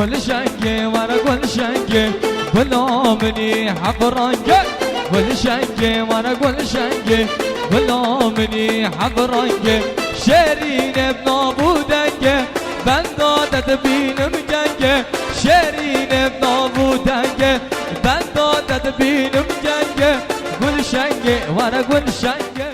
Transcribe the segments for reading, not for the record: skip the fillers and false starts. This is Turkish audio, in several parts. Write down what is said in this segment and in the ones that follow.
قول شنكي ورا قول شنكي بلومني حفرنك قول شنكي ورا قول شنكي بلومني حفرنك شيرين بنابودك بندادت بينم جنك شيرين بنابودك بندادت بينم جنك قول شنكي ورا قول شنكي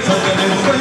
Sadece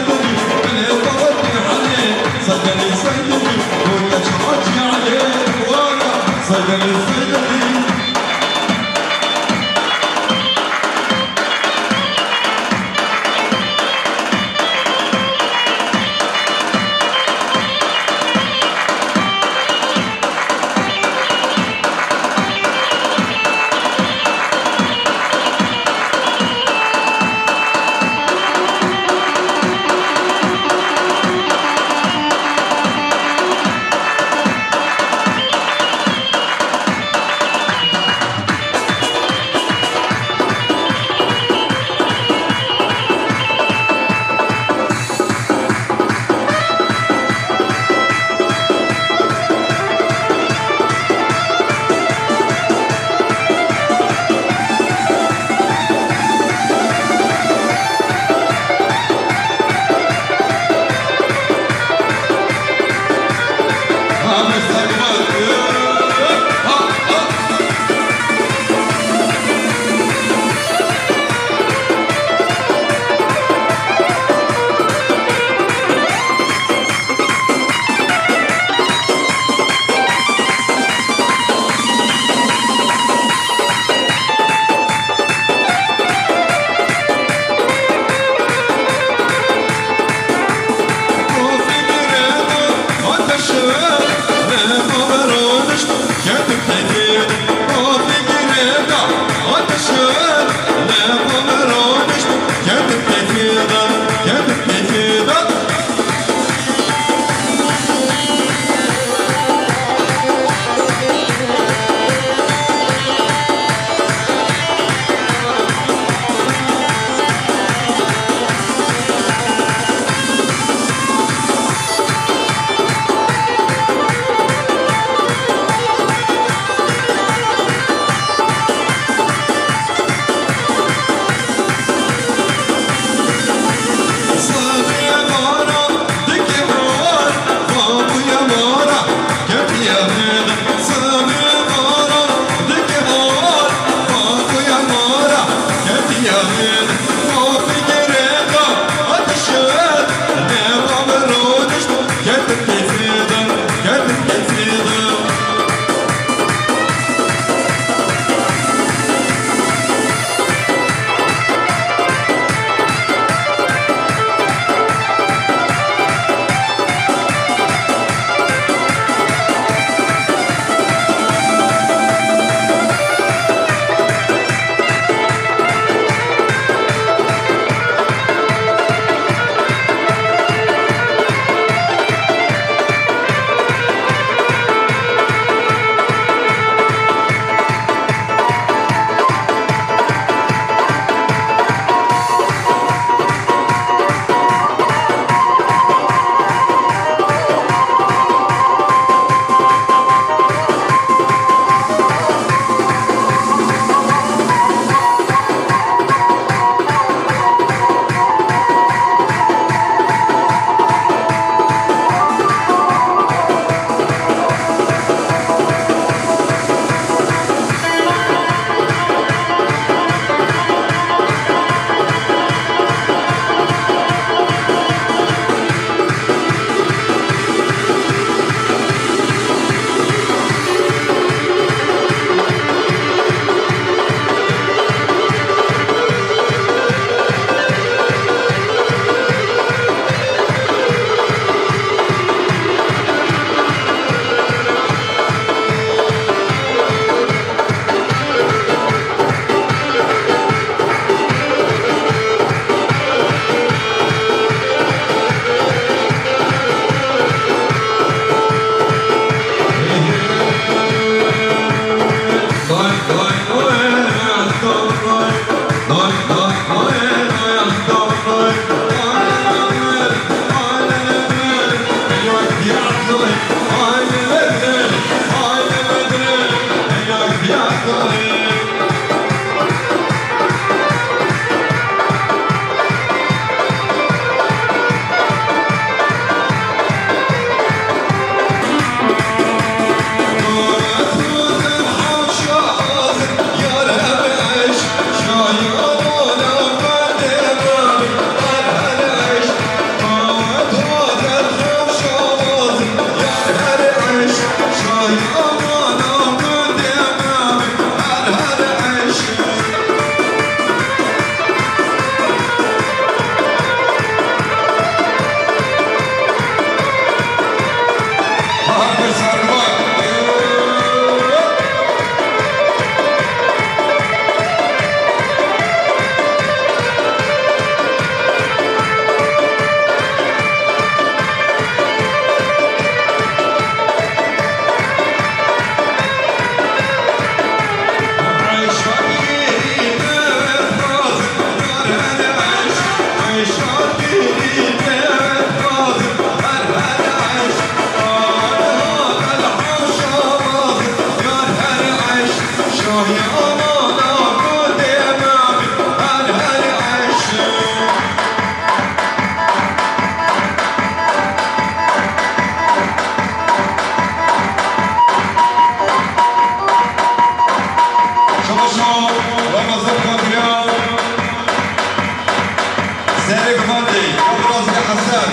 Hasan.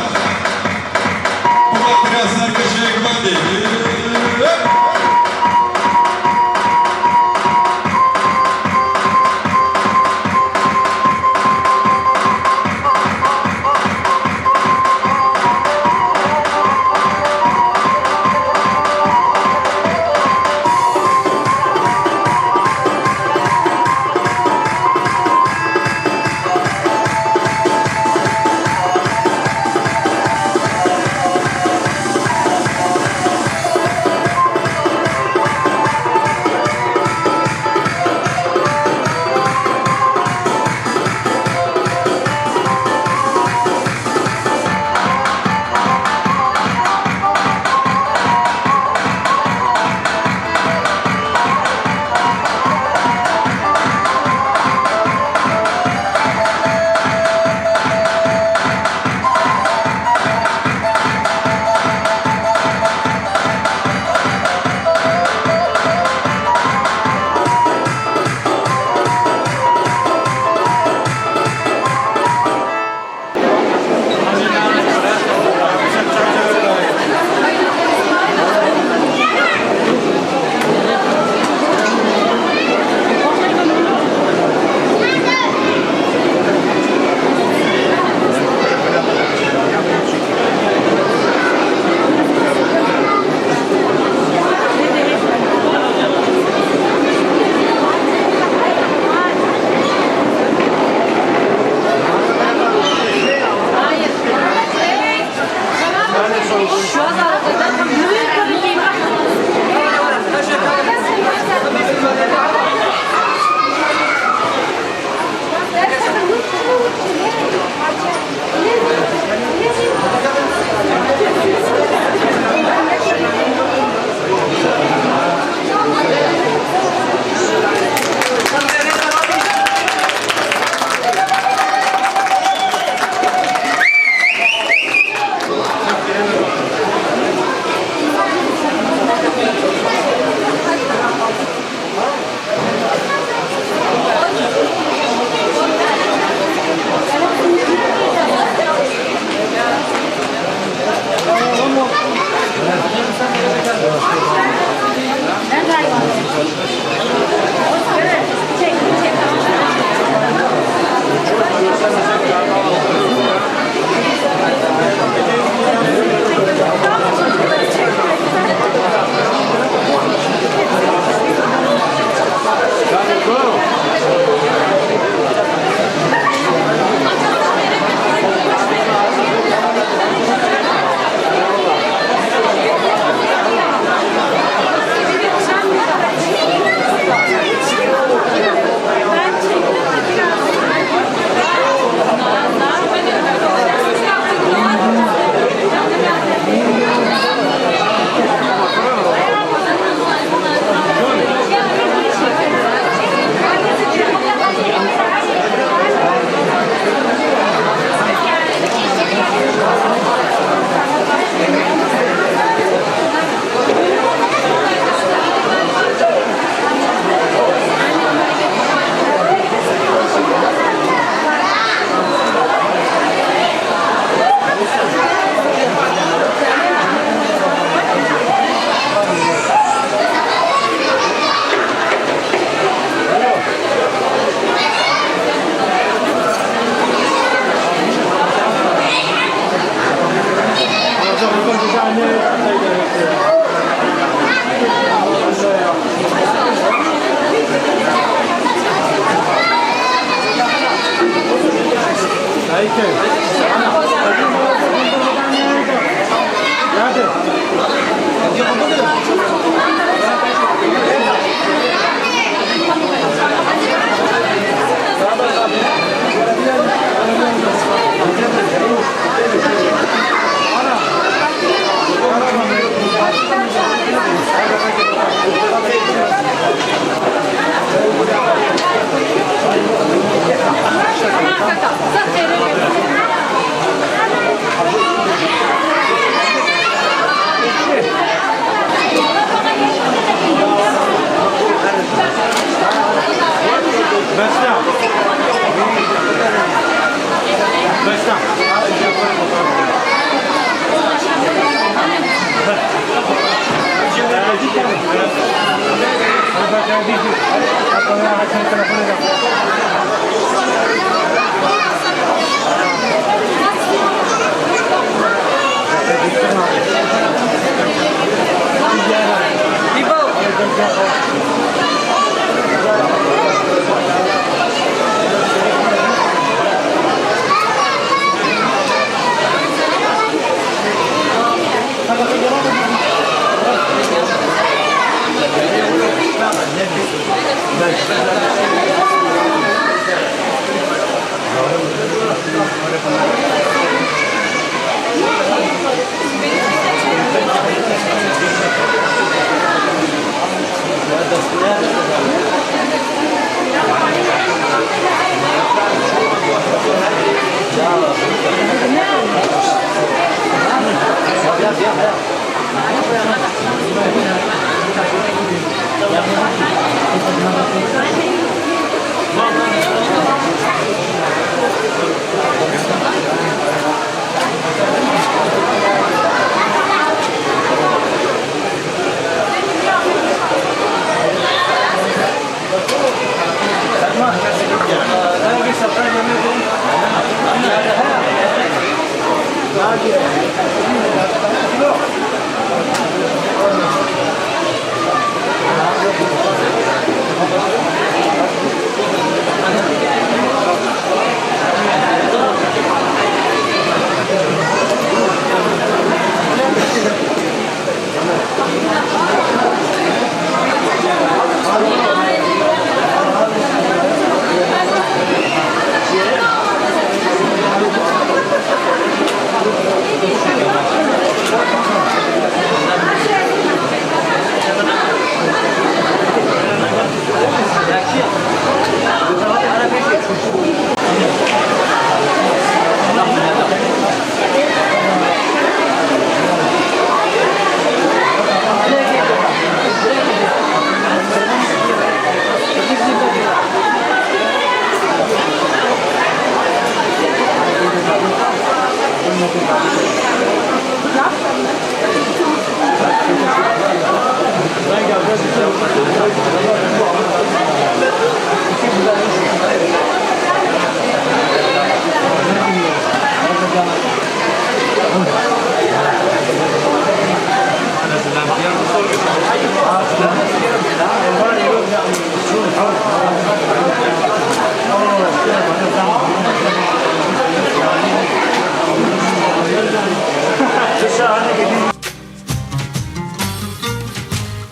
Murat Hasan Kaşık Mandi.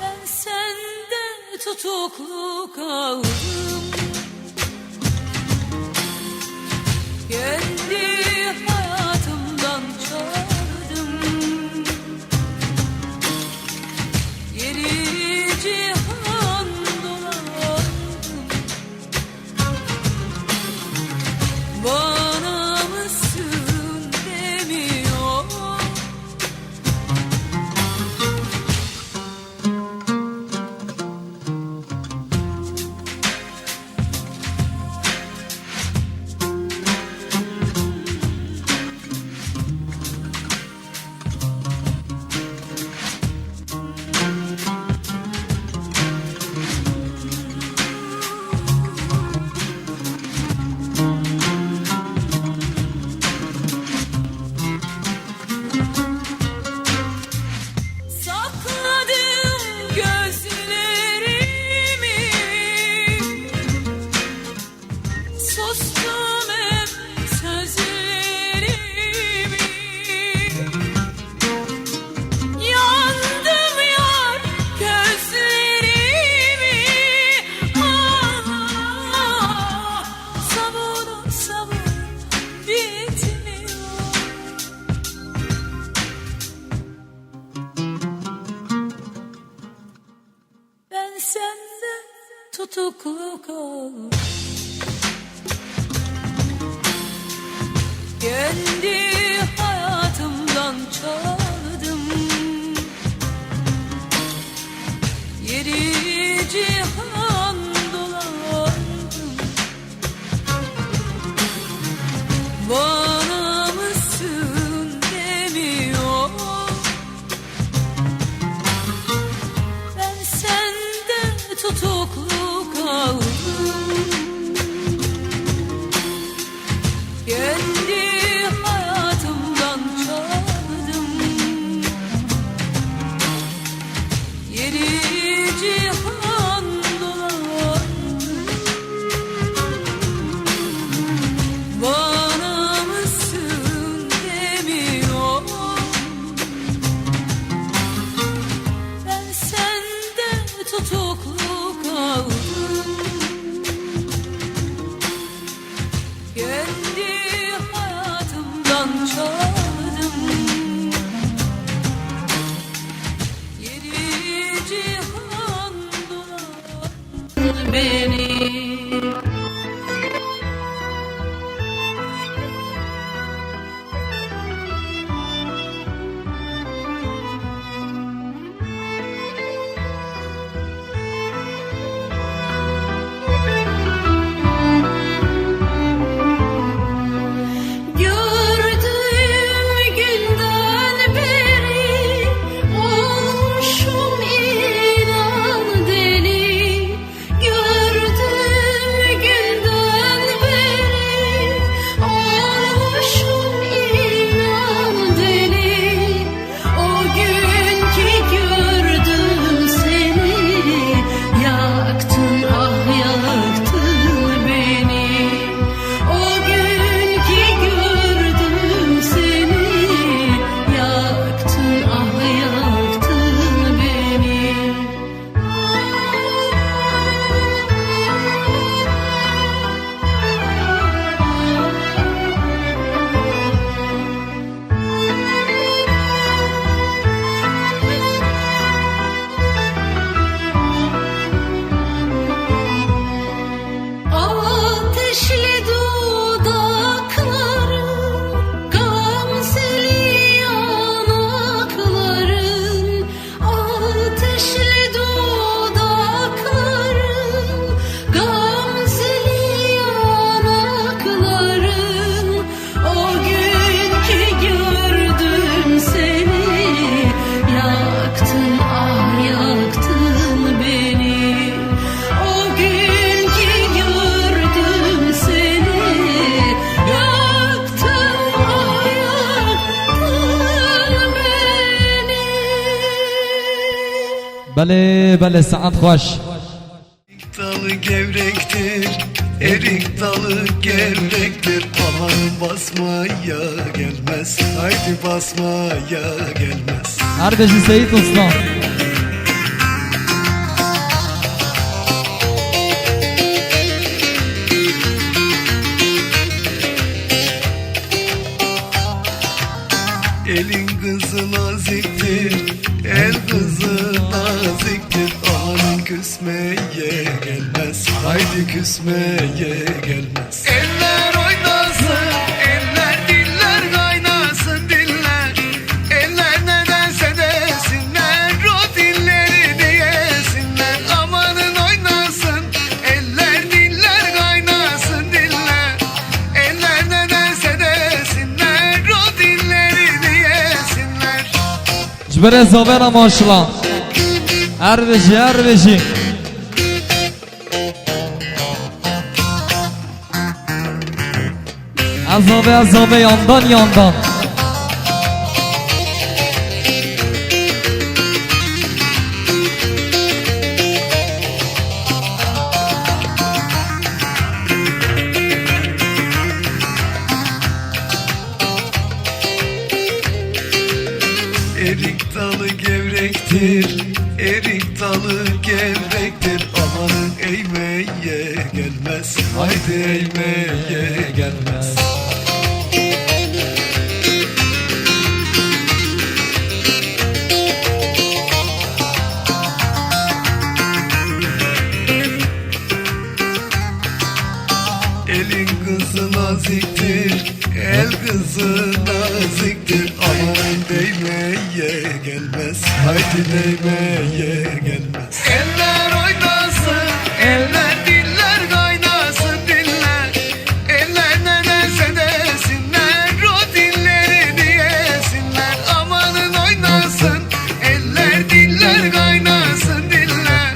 Ben sende tutuklu kaldım. Kendi hayatımdan çaldım. Yeri cihan dolandım. Bana mısın demiyor. Sakladım gözlerimi, sustum hep sözlerimi. Yandım yar gözlerimi. Ah, sabır sabır bitmiyor. Ben sende tutuklu kaldım. Kendi hayatımdan çaldım. Yeri cihan dolandım. Bana mısın demiyor. Ben sende tutuklu Kendi hayatımdan çaldım. Yedi cihan dolandım. Bana mısın demiyor. Ben sende tutuklu kaldım. Kendi hayatımdan çaldım. Yedi cihan dolandım beni. Gördüğüm günden beri olmuşum inan deli. Gördüğüm günden beri olmuşum inan deli. O gün ki gördüm seni, yaktın ah yaktın beni. O gün ki gördüm seni, yaktın ah yaktın beni. Ateşli dudakların, gamzeli yanakların. Ateşli dudakların, gamzeli yanakların. O gün ki gördüm seni, yaktın ah yaktın beni. O gün ki gördüm seni, yaktın ah yaktın beni. بله بله سعد خوش Erik dalı gevrektir, erik dalı gevrektir. Aman basmaya gelmez, haydi basmaya gelmez. Kardeşi Seyit Usta. Elin kızı naziktir, el kızı naziktir. Aman küsmeye gelmez, haydi küsmeye gelmez. Eller oynasın, eller diller kaynasın diller. Eller nedense desinler, o dilleri diyesinler. Amanın oynasın, eller diller kaynasın diller. Eller nedense desinler, o dilleri diyesinler. Cibere zavera maşallah. Erveşi erveşi. Azabe azabe yandan yandan. Erik dalı gevrektir, erik dalı gevrektir. Amanın eğmeye gelmez, haydi eğmeye gelmez. Elin kızı naziktir, el kızı naziktir. Aman değmeye gelmez, haydi değmeye gelmez. Eller oynasın, eller diller kaynasın diller. Eller nedense desinler, o dilleri diyesinler. Amanın oynasın, eller diller kaynasın diller.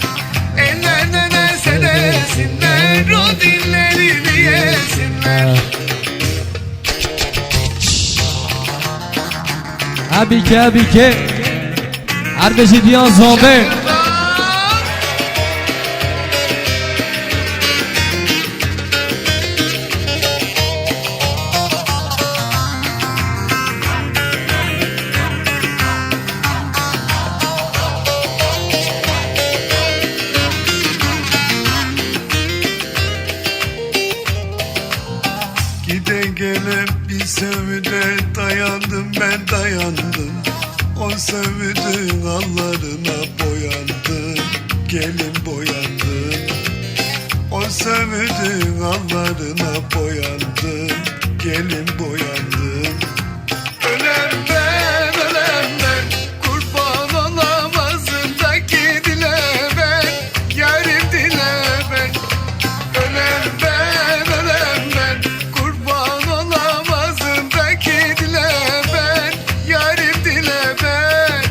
Eller nedense desinler, o dilleri diyesinler. Abi ki her beşi diyan zobe. Gide gele bir sevde dayandım ben dayandım. O sevdin allarına boyandım, gelin boyandım. O sevdin allarına boyandım, gelin boyandım. Ölen ben, kurban olamazım da ki dile ben, yarim dile ben. Ölen ben, kurban olamazım da ki dile ben, yarim dile ben.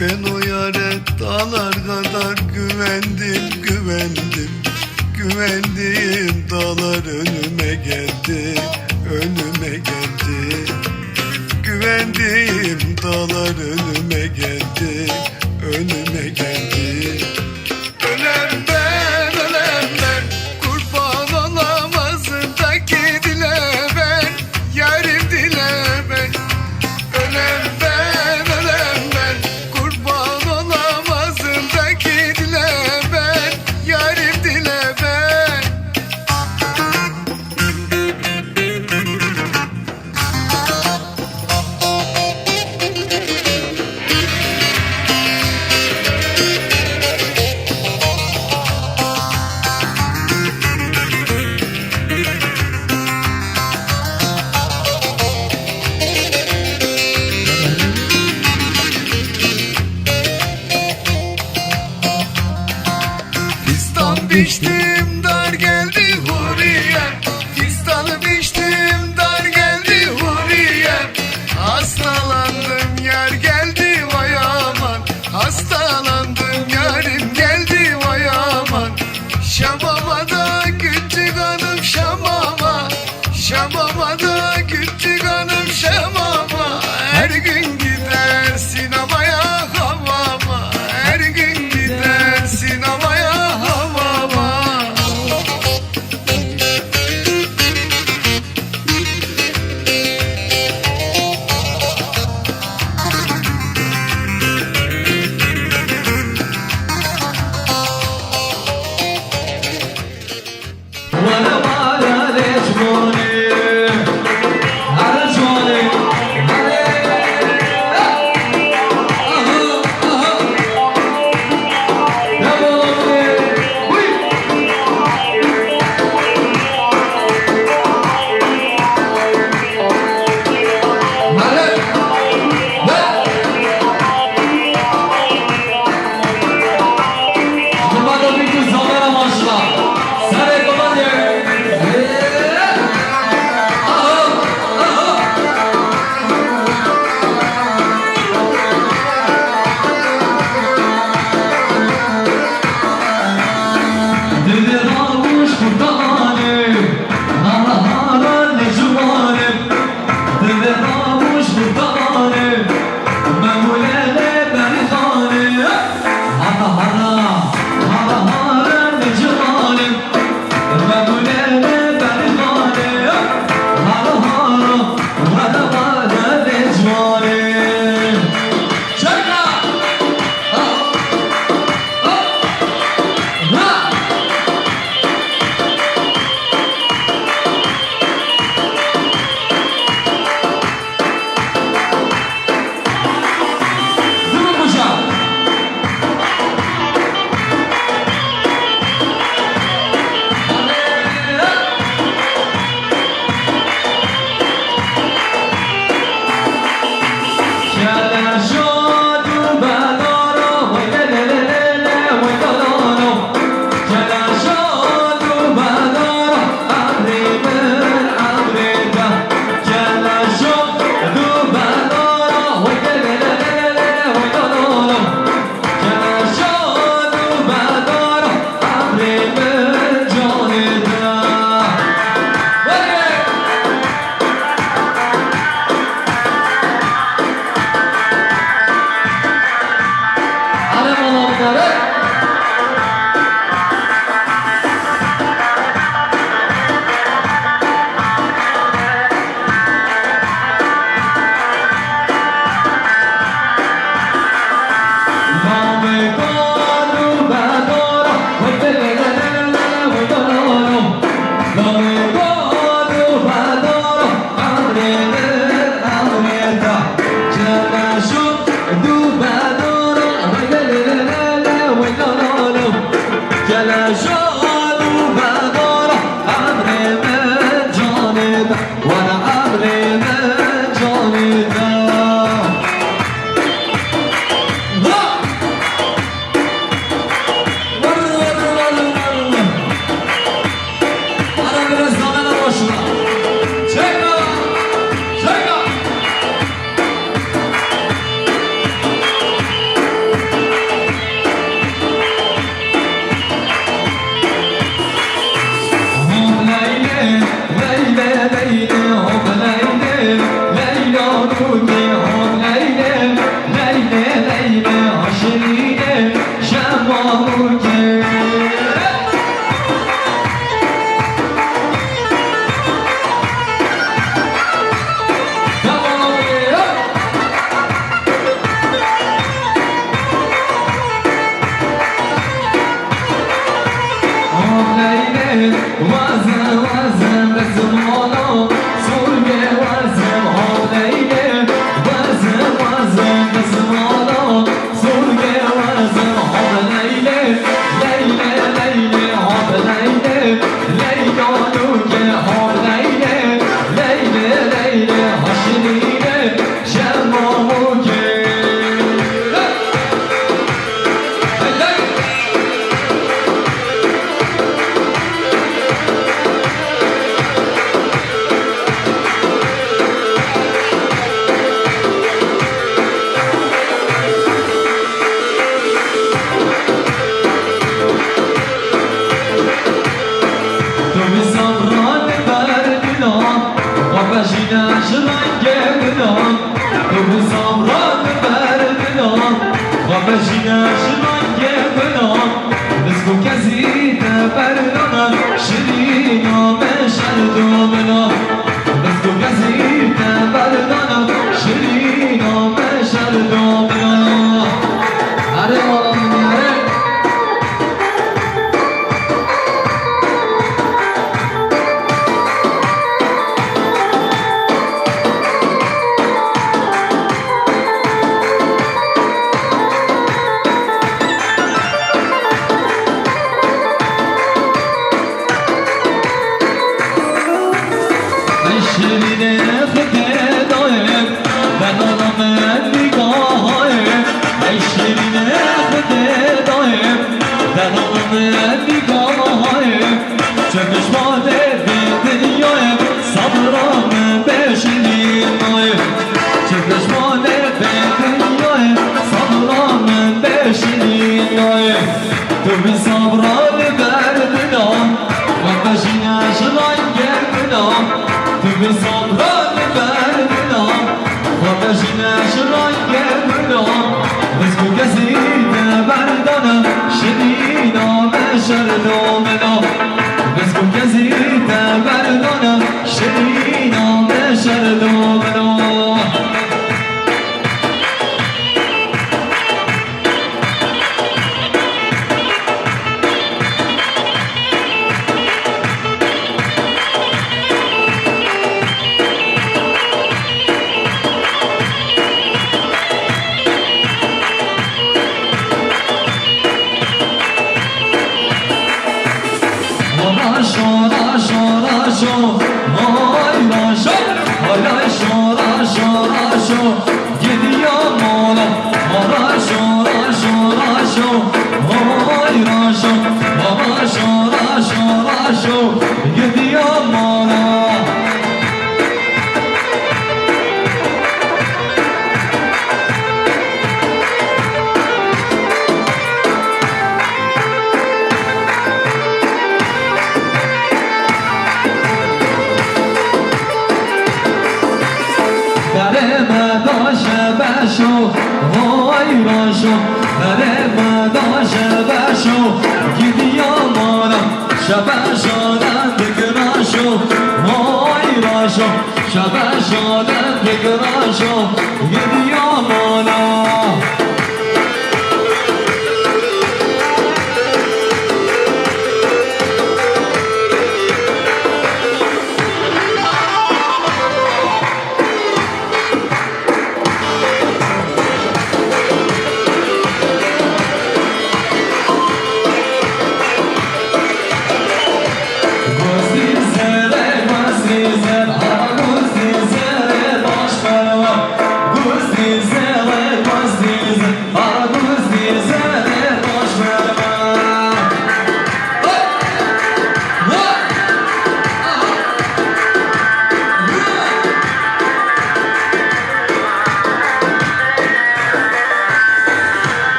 Ben o yare dağlar kadar güvendim, güvendim. Güvendiğim dağlar önüme geldi, önüme geldi. Güvendiğim dağlar önüme geldi, önüme geldi. Ölen ben, kurban olamazım da ki dile ben, yarim dile ben. Ölen ben, kurban olamazım da ki dile ben, yarim dile ben. Fistan biçtim dar geldi huriyem, fistanı biçtim dar geldi huriyem. Hastalandım yar geldi vay aman, hastalandım yarim geldi vay aman. Şamama da küçük hanım şamama, şamama da küçük hanım şamama. Her gün gider sinemaya havama, her gün gider sinemaya havama. گل جان و بدارا امر من جانب و امر من جانب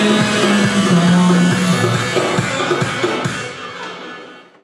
Huriyem